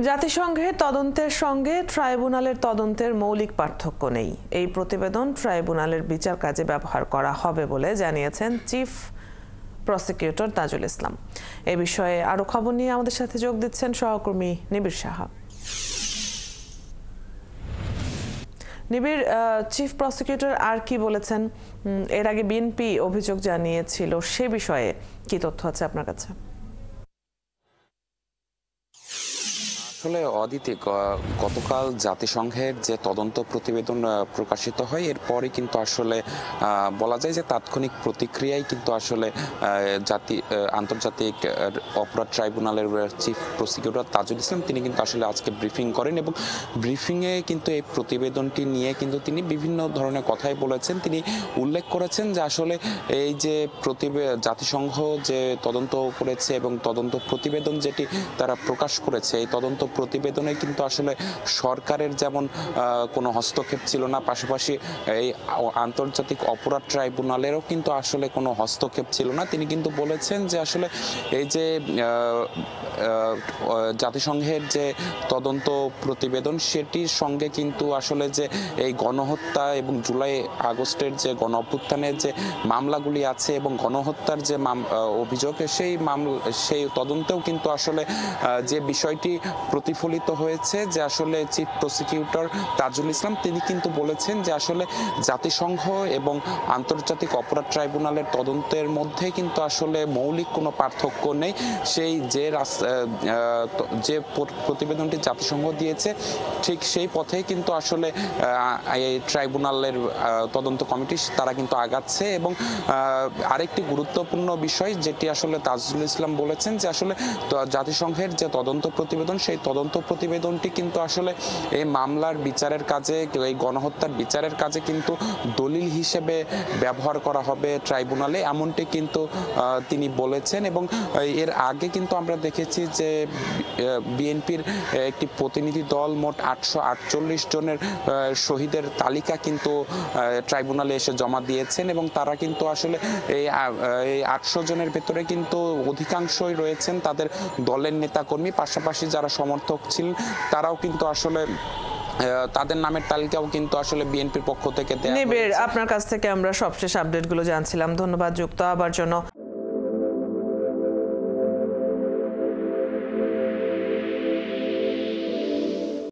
জাতিসংঘের তদন্তের সঙ্গে ট্রাইব্যুনালের তদন্তের মৌলিক পার্থক্য নেই। এই প্রতিবেদন ট্রাইব্যুনালের বিচার কাজে ব্যবহার করা হবে বলে জানিয়েছেন চিফ প্রসিকিউটর তাজুল ইসলাম। এ বিষয়ে আরো খবর নিয়ে আমাদের সাথে যোগ দিচ্ছেন সহকর্মী নিবিড় সাহা। নিবিড়, চিফ প্রসিকিউটর আর কি বলেছেন? এর আগে বিএনপি অভিযোগ জানিয়েছিল, সে বিষয়ে কি তথ্য আছে আপনার কাছে? আসলে অদিতি, গতকাল জাতিসংঘের যে তদন্ত প্রতিবেদন প্রকাশিত হয় এরপরে কিন্তু আসলে বলা যায় যে তাৎক্ষণিক প্রতিক্রিয়ায় কিন্তু আসলে আন্তর্জাতিক অপরাধ ট্রাইব্যুনালের চিফ প্রসিকিউটর তাজুল ইসলাম তিনি কিন্তু আসলে আজকে ব্রিফিং করেন এবং ব্রিফিংয়ে কিন্তু এই প্রতিবেদনটি নিয়ে কিন্তু তিনি বিভিন্ন ধরনের কথাই বলেছেন। তিনি উল্লেখ করেছেন যে আসলে এই যে জাতিসংঘ যে তদন্ত করেছে এবং তদন্ত প্রতিবেদন যেটি তারা প্রকাশ করেছে, এই তদন্ত প্রতিবেদনে কিন্তু আসলে সরকারের যেমন কোনো হস্তক্ষেপ ছিল না, পাশাপাশি এই আন্তর্জাতিক অপরাধ ট্রাইব্যুনালেরও কিন্তু আসলে কোনো হস্তক্ষেপ ছিল না। তিনি কিন্তু বলেছেন যে আসলে এই যে জাতিসংঘের যে তদন্ত প্রতিবেদন সেটির সঙ্গে কিন্তু আসলে যে এই গণহত্যা এবং জুলাই আগস্টের যে গণ অভ্যুত্থানের যে মামলাগুলি আছে এবং গণহত্যার যে অভিযোগ সেই তদন্তেও কিন্তু আসলে যে বিষয়টি প্রতিফলিত হয়েছে যে আসলে চিফ প্রসিকিউটর তাজুল ইসলাম তিনি কিন্তু বলেছেন যে আসলে জাতিসংঘ এবং আন্তর্জাতিক অপরাধ ট্রাইব্যুনালের তদন্তের মধ্যে কিন্তু আসলে মৌলিক কোনো পার্থক্য নেই। সেই যে প্রতিবেদনটি জাতিসংঘ দিয়েছে ঠিক সেই পথেই কিন্তু আসলে এই ট্রাইব্যুনালের তদন্ত কমিটি তারা কিন্তু আগাচ্ছে। এবং আরেকটি গুরুত্বপূর্ণ বিষয় যেটি আসলে তাজুল ইসলাম বলেছেন যে আসলে জাতিসংঘের যে তদন্ত প্রতিবেদন সেই তদন্ত প্রতিবেদনটি কিন্তু আসলে এই মামলার বিচারের কাজে, এই গণহত্যার বিচারের কাজে কিন্তু দলিল হিসেবে ব্যবহার করা হবে ট্রাইব্যুনালে, এমনটি কিন্তু তিনি বলেছেন। এবং এর আগে কিন্তু আমরা দেখেছি যে বিএনপির একটি প্রতিনিধি দল মোট 848 জনের শহীদের তালিকা কিন্তু ট্রাইব্যুনালে এসে জমা দিয়েছেন এবং তারা কিন্তু আসলে এই 800 জনের ভেতরে কিন্তু অধিকাংশই রয়েছেন তাদের দলের নেতাকর্মী, পাশাপাশি যারা সমর্থক ছিলেন তারাও কিন্তু আসলে তাদের নামের তালিকাও কিন্তু আসলে বিএনপির পক্ষ থেকে দেয়া হয়েছে। আপনার কাছ থেকে আমরা সবশেষ আপডেটগুলো জানছিলাম। ধন্যবাদ যুক্ত হবার জন্য।